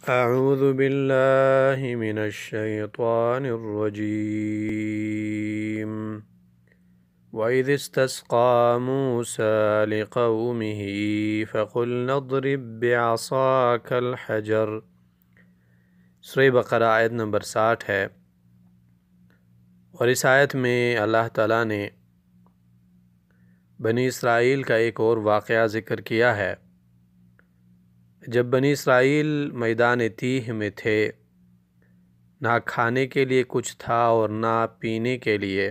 أعوذ بالله من الشيطان الرجيم وإذ استسقى موسى لقومه فقلنا اضرب بعصاك الحجر۔ سورہ بقرہ آیت نمبر 60 ہے، اور اس آیت میں اللہ تعالیٰ نے بنی اسرائیل کا ایک اور واقعہ ذکر کیا ہے۔ جب بنی اسرائیل میدان تیہ میں تھے، نہ کھانے کے لیے کچھ تھا اور نہ پینے کے لیے،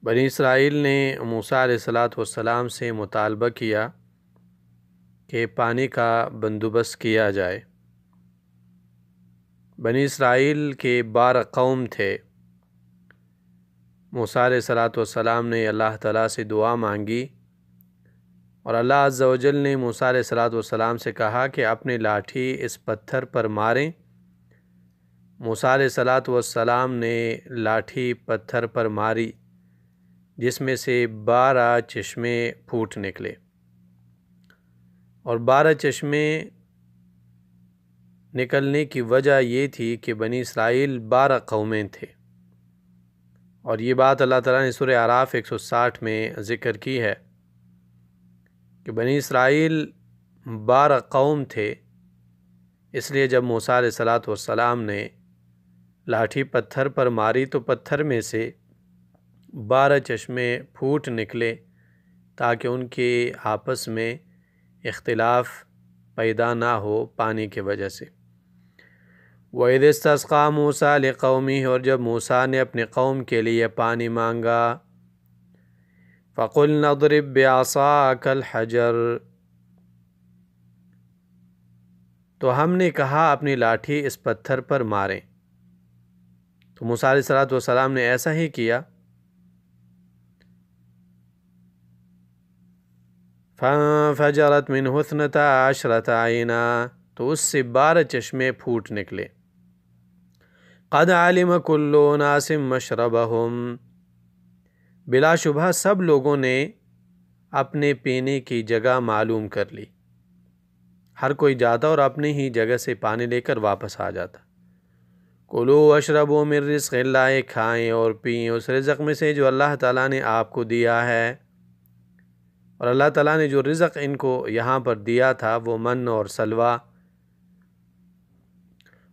بنی اسرائیل نے موسیٰ علیہ السلام سے مطالبہ کیا کہ پانی کا بندوبست کیا جائے۔ بنی اسرائیل کے 12 قوم تھے۔ موسیٰ علیہ السلام نے اللہ تعالیٰ سے دعا مانگی، اور اللہ عز و جل نے موسیٰ علیہ السلام سے کہا کہ اپنی لاٹھی اس پتھر پر ماریں۔ موسیٰ علیہ السلام نے لاٹھی پتھر پر ماری، جس میں سے 12 چشمے پھوٹ نکلے، اور 12 چشمے نکلنے کی وجہ یہ تھی کہ بنی اسرائیل 12 قومیں تھے، اور یہ بات اللہ تعالیٰ نے سورہ اعراف 160 میں ذکر کی ہے کہ بنی اسرائیل 12 قوم تھے۔ اس لیے جب موسیٰ علیہ السلام نے لاٹھی پتھر پر ماری تو پتھر میں سے 12 چشمے پھوٹ نکلے، تاکہ ان کے آپس میں اختلاف پیدا نہ ہو پانی کی وجہ سے۔ وَإِذِ اسْتَسْقَىٰ مُوسَىٰ لِقَوْمِهِ، اور جب موسیٰ نے اپنے قوم کے لیے پانی مانگا، فَقُلْنَا اضْرِب بِّعَصَاكَ الْحَجَرَ، تو ہم نے کہا اپنی لاٹھی اس پتھر پر ماریں۔ تو موسیٰ علیہ السلام نے ایسا ہی کیا۔ فَانْفَجَرَتْ مِنْهُ 12 عَيْنًا، تو اس سے 12 چشمے پھوٹ نکلے۔ قَدْ عَلِمَ كُلُّ أُنَاسٍ مَّشْرَبَهُمْ، بلا شبہ سب لوگوں نے اپنے پینے کی جگہ معلوم کر لی۔ ہر کوئی جاتا اور اپنے ہی جگہ سے پانی لے کر واپس آ جاتا۔ کُلُوا وَاشْرَبُوا مِن رِزْقِ اللَّهِ، کھائیں اور پئیں اس رزق میں سے جو اللہ تعالیٰ نے آپ کو دیا ہے۔ اور اللہ تعالیٰ نے جو رزق ان کو یہاں پر دیا تھا وہ من اور سلوہ۔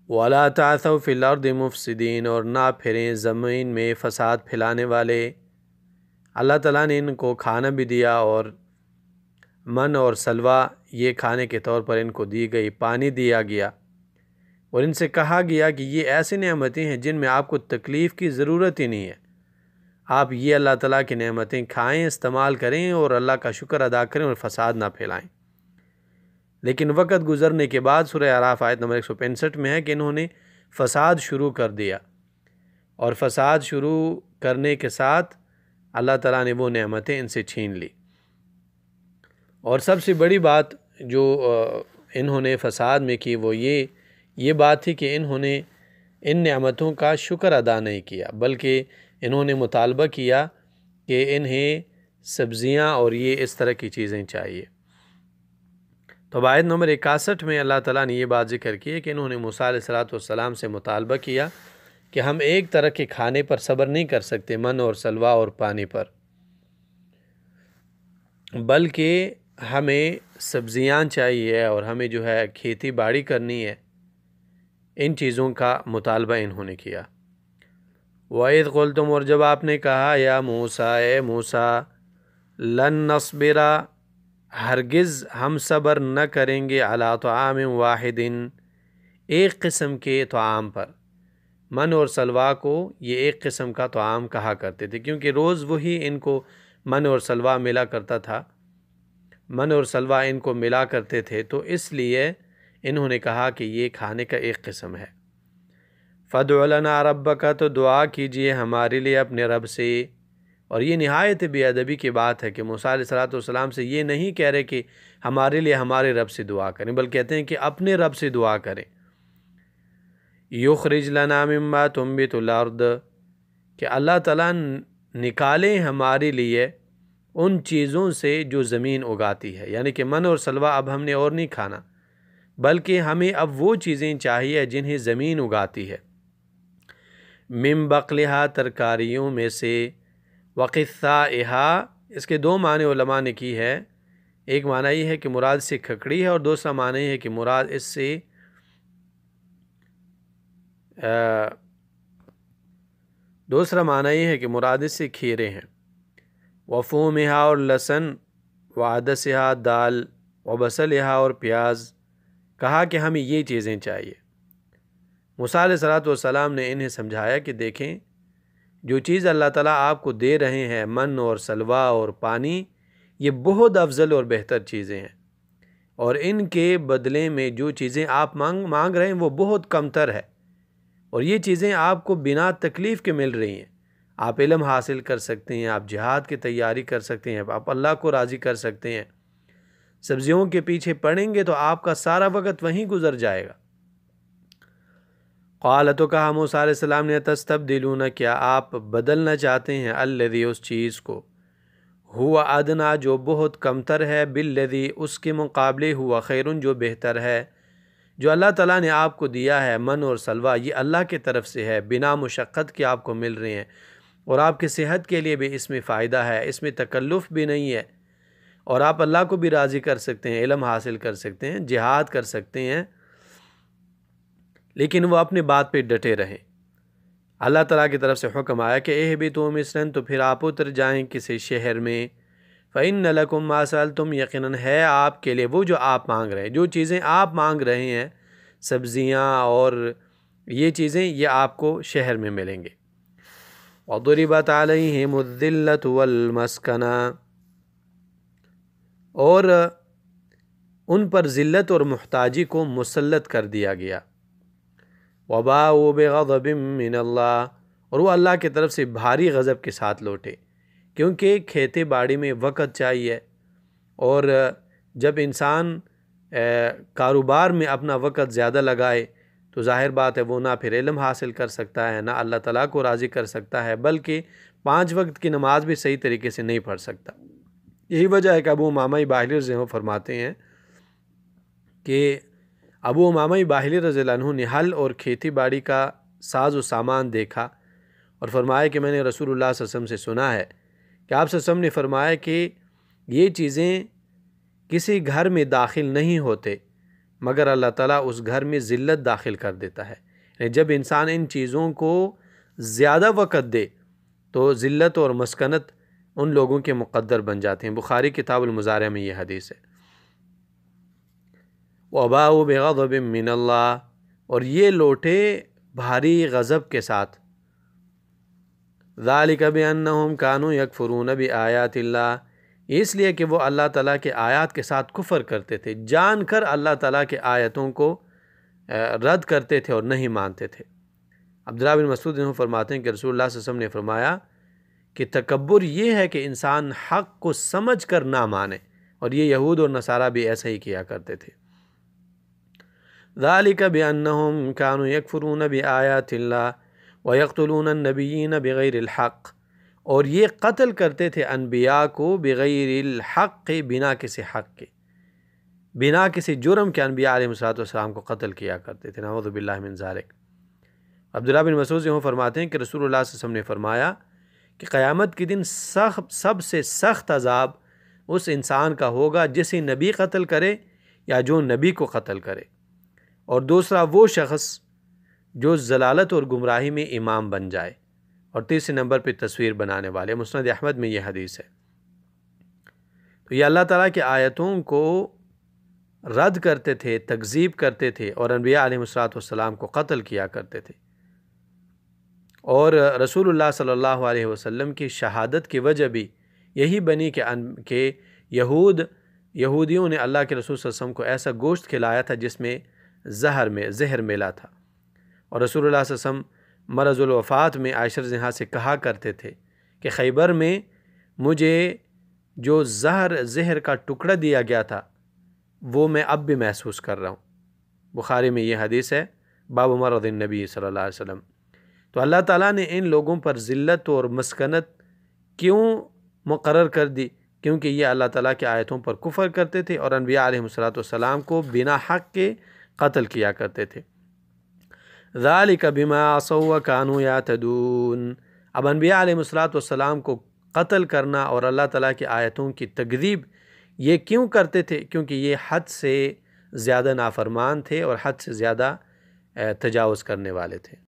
وَلَا تَعْثَوْا فِي الْأَرْضِ مُفْسِدِينَ، اور نہ پھریں زمین میں فساد پھیلانے والے۔ اللہ تعالیٰ نے ان کو کھانا بھی دیا، اور من اور سلوہ یہ کھانے کے طور پر ان کو دی گئی، پانی دیا گیا، اور ان سے کہا گیا کہ یہ ایسی نعمتیں ہیں جن میں آپ کو تکلیف کی ضرورت ہی نہیں ہے۔ آپ یہ اللہ تعالیٰ کی نعمتیں کھائیں، استعمال کریں اور اللہ کا شکر ادا کریں اور فساد نہ پھیلائیں۔ لیکن وقت گزرنے کے بعد سورہ اعراف آیت نمبر 165 میں ہے کہ انہوں نے فساد شروع کر دیا، اور فساد شروع کرنے کے ساتھ اللہ تعالیٰ نے وہ نعمتیں ان سے چھین لی۔ اور سب سے بڑی بات جو انہوں نے فساد میں کی وہ یہ بات تھی کہ انہوں نے ان نعمتوں کا شکر ادا نہیں کیا، بلکہ انہوں نے مطالبہ کیا کہ انہیں سبزیاں اور یہ اس طرح کی چیزیں چاہیے۔ تو آیت نمبر 61 میں اللہ تعالیٰ نے یہ بات ذکر کی ہے کہ انہوں نے موسیٰ علیہ السلام سے مطالبہ کیا کہ ہم ایک طرح کے کھانے پر صبر نہیں کر سکتے، من اور سلوہ اور پانی پر، بلکہ ہمیں سبزیاں چاہیے اور ہمیں جو ہے کھیتی باڑی کرنی ہے۔ ان چیزوں کا مطالبہ انہوں نے کیا۔ وَإِذْ قُلْتُمْ، اور جب آپ نے کہا یا موسیٰ، اے موسیٰ، لن نصبر، ہرگز ہم صبر نہ کریں گے، علی طعام واحد، ایک قسم کے طعام پر۔ من اور سلوہ کو یہ ایک قسم کا طعام کہا کرتے تھے، کیونکہ روز وہی ان کو من اور سلوہ ملا کرتا تھا، من اور سلوہ ان کو ملا کرتے تھے، تو اس لیے انہوں نے کہا کہ یہ کھانے کا ایک قسم ہے۔ فَادْعُ لَنَا رَبَّكَ، تو دعا کیجئے ہمارے لیے اپنے رب سے۔ اور یہ نہایت بے ادبی کی بات ہے کہ موسیٰ علیہ السلام سے یہ نہیں کہہ رہے کہ ہمارے لیے ہمارے رب سے دعا کریں، بلکہ کہتے ہیں کہ اپنے رب سے دعا کریں۔ یخرج لنا مما تنبت الارض، کہ اللہ تعالیٰ نکالیں ہمارے لیے ان چیزوں سے جو زمین اگاتی ہے، یعنی کہ من اور سلوہ اب ہم نے اور نہیں کھانا، بلکہ ہمیں اب وہ چیزیں چاہیے جنہیں زمین اگاتی ہے، من بقلہا ترکاریوں میں سے، وقثائہا، اس کے دو معنی علماء نے کی ہے، ایک معنی یہ ہے کہ مراد سے کھکڑی ہے، اور دوسرا معنی یہ ہے کہ مراد اس سے کھیرے ہیں، وفومہا، اور لہسن، وعدسہا، دال، وبصلہا، اور پیاز، کہا کہ ہمیں یہ چیزیں چاہیے۔ موسیٰ علیہ السلام نے انہیں سمجھایا کہ دیکھیں، جو چیز اللہ تعالیٰ آپ کو دے رہے ہیں، من اور سلوہ اور پانی، یہ بہت افضل اور بہتر چیزیں ہیں، اور ان کے بدلے میں جو چیزیں آپ مانگ رہے ہیں وہ بہت کمتر ہے، اور یہ چیزیں آپ کو بنا تکلیف کے مل رہی ہیں۔ آپ علم حاصل کر سکتے ہیں، آپ جہاد کی تیاری کر سکتے ہیں، آپ اللہ کو راضی کر سکتے ہیں۔ سبزیوں کے پیچھے پڑیں گے تو آپ کا سارا وقت وہیں گزر جائے گا۔ قال، تو کہا موسیٰ علیہ السلام نے، تستبدلون، کیا آپ بدلنا چاہتے ہیں، الذی، اس چیز کو، ہوا ادنا، جو بہت کمتر ہے، بالذی، اس کے مقابلے، ہوا خیر، جو بہتر ہے۔ جو اللہ تعالیٰ نے آپ کو دیا ہے، من اور سلوہ، یہ اللہ کی طرف سے ہے، بنا مشقت کے آپ کو مل رہے ہیں، اور آپ کی صحت کے لیے بھی اس میں فائدہ ہے، اس میں تکلف بھی نہیں ہے، اور آپ اللہ کو بھی راضی کر سکتے ہیں، علم حاصل کر سکتے ہیں، جہاد کر سکتے ہیں، لیکن وہ اپنی بات پہ ڈٹے رہیں۔ اللہ تعالیٰ کی طرف سے حکم آیا کہ اہبطوا مصرا، تو پھر آپ اتر جائیں کسی شہر میں، فإن لکم ما سألتم، یقیناً ہے آپ کے لیے وہ جو آپ مانگ رہے ہیں، جو چیزیں آپ مانگ رہے ہیں، سبزیاں اور یہ چیزیں، یہ آپ کو شہر میں ملیں گے۔ وضربت علیہم الذلۃ والمسکنہ، اور ان پر ذلت اور محتاجی کو مسلط کر دیا گیا۔ وباؤوا بغضب من اللہ، اور وہ اللہ کی طرف سے بھاری غضب کے ساتھ لوٹے، کیونکہ کھیتی باڑی میں وقت چاہیے، اور جب انسان کاروبار میں اپنا وقت زیادہ لگائے تو ظاہر بات ہے وہ نہ پھر علم حاصل کر سکتا ہے، نہ اللہ تعالیٰ کو راضی کر سکتا ہے، بلکہ 5 وقت کی نماز بھی صحیح طریقے سے نہیں پڑھ سکتا۔ یہی وجہ ہے کہ ابو امامہ باہلی رضی اللہ عنہ فرماتے ہیں کہ ابو امامہ باہلی رضی اللہ عنہ نے حل اور کھیتی باڑی کا ساز و سامان دیکھا، اور فرمایا کہ میں نے رسول اللہ صلی اللہ علیہ وسلم سے سنا ہے کہ آپ صلی اللہ علیہ وسلم نے فرمایا کہ یہ چیزیں کسی گھر میں داخل نہیں ہوتے مگر اللہ تعالیٰ اس گھر میں ذلت داخل کر دیتا ہے، یعنی جب انسان ان چیزوں کو زیادہ وقت دے تو ذلت اور مسکنت ان لوگوں کے مقدر بن جاتے ہیں۔ بخاری کتاب المزارع میں یہ حدیث ہے۔ وباؤوا بغضب من اللہ، اور یہ لوٹے بھاری غضب کے ساتھ، ذالک بانہم کانوا یکفرون بآیات اللہ، اس لیے کہ وہ اللہ تعالیٰ کے آیات کے ساتھ کفر کرتے تھے، جان کر اللہ تعالیٰ کے آیتوں کو رد کرتے تھے اور نہیں مانتے تھے۔ عبداللہ بن مسعود فرماتے ہیں کہ رسول اللہ صلی اللہ علیہ وسلم نے فرمایا کہ تکبر یہ ہے کہ انسان حق کو سمجھ کر نہ مانے، اور یہ یہود اور نصارہ بھی ایسا ہی کیا کرتے تھے۔ ذالک بانہم کانوا یکفرون بآیات اللہ ویقتلون النبیین بغیر الحق، اور یہ قتل کرتے تھے انبیاء کو بغیر الحق، بنا کسی حق کے، بنا کسی جرم کے انبیاء علیہ السلام کو قتل کیا کرتے تھے، نعوذ باللہ من ذالک۔ عبداللہ بن مسعود یوں فرماتے ہیں کہ رسول اللہ صلی اللہ علیہ وسلم نے فرمایا کہ قیامت کے دن سب سے سخت عذاب اس انسان کا ہوگا جسے نبی قتل کرے یا جو نبی کو قتل کرے، اور دوسرا وہ شخص جو ضلالت اور گمراہی میں امام بن جائے، اور تیسرے نمبر پہ تصویر بنانے والے۔ مسند احمد میں یہ حدیث ہے۔ تو یہ اللہ تعالیٰ کی آیتوں کو رد کرتے تھے، تکذیب کرتے تھے، اور انبیاء علیہ السلام کو قتل کیا کرتے تھے، اور رسول اللہ صلی اللہ علیہ وسلم کی شہادت کی وجہ بھی یہی بنی کہ یہودیوں نے اللہ کے رسول صلی اللہ علیہ وسلم کو ایسا گوشت کھلایا تھا جس میں زہر ملا تھا، اور رسول اللہ صلی اللہ علیہ وسلم مرض الوفات میں عائشہ رضی اللہ عنہا سے کہا کرتے تھے کہ خیبر میں مجھے جو زہر کا ٹکڑا دیا گیا تھا وہ میں اب بھی محسوس کر رہا ہوں۔ بخاری میں یہ حدیث ہے، باب مرض النبی صلی اللہ علیہ وسلم۔ تو اللہ تعالیٰ نے ان لوگوں پر ذلت اور مسکنت کیوں مقرر کر دی؟ کیونکہ یہ اللہ تعالیٰ کی آیتوں پر کفر کرتے تھے اور انبیاء علیہ السلام کو بنا حق کے قتل کیا کرتے تھے۔ ذالک بما عصوا وکانوا یعتدون۔ اب انبیاء علیہ السلام کو قتل کرنا اور اللہ تعالیٰ کی آیتوں کی تکذیب یہ کیوں کرتے تھے؟ کیونکہ یہ حد سے زیادہ نافرمان تھے اور حد سے زیادہ تجاوز کرنے والے تھے۔